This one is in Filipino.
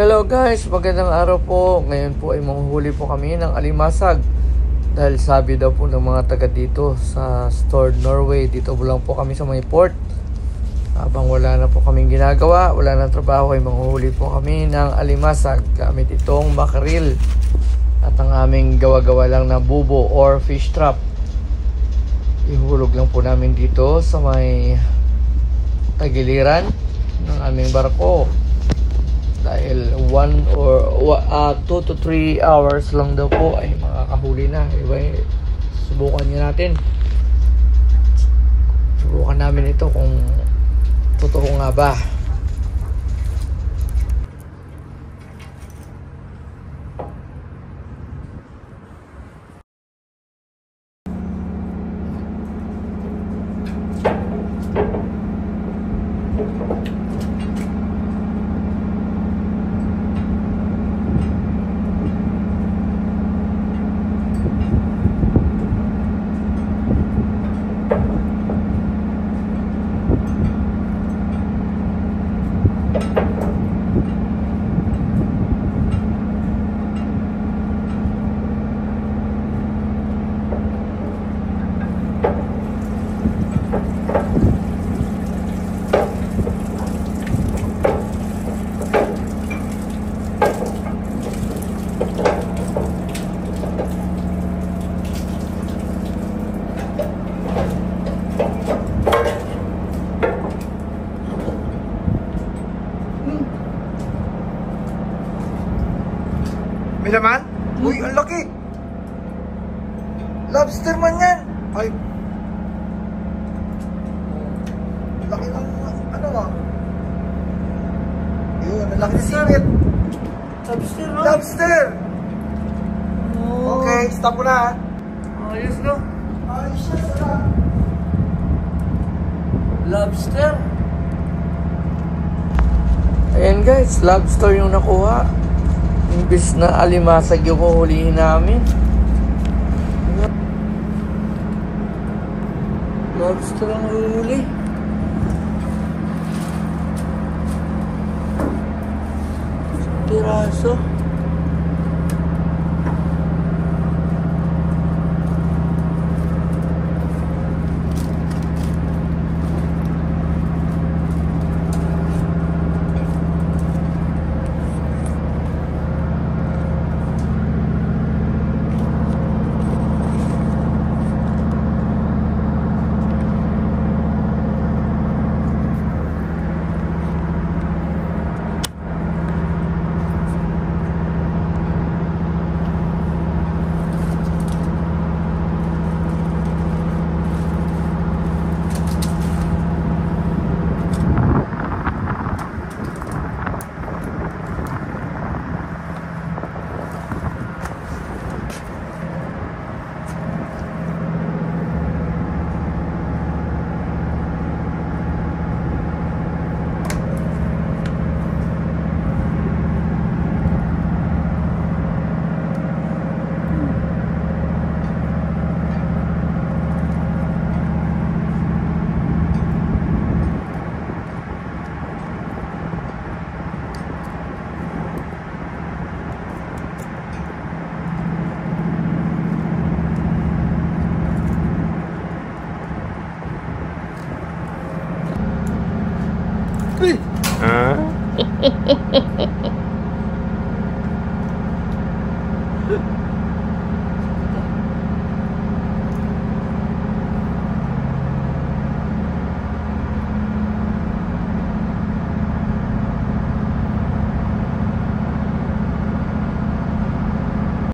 Hello guys, magandang araw po. Ngayon po ay manghuhuli po kami ng alimasag. Dahil sabi daw po ng mga taga dito sa Stord Norway, dito lang po kami sa may port. Habang wala na po kaming ginagawa, wala na trabaho, ay manghuhuli po kami ng alimasag gamit itong makaril at ang aming gawa-gawa lang na bubo or fish trap. Ihulog lang po namin dito sa may tagiliran ng aming barko. Dahil 1 or 2 to 3 hours lang daw po ay makakahuli na. Subukan niya natin. Subukan namin ito kung totoo nga ba. May laman? Uy, ang laki! Lobster man yan! Ay! Laki ng ano ah? Yun, ang laki ng sipit! Lobster, no? Lobster! Oh. Okay, stop mo na ha! Ayos, no? Ayos siya, sarap! Lobster. Ayan guys, lobster yung nakuha. Imbis na alimasag yung huhulihin namin. Lobster ang huli. Piraso. Huh?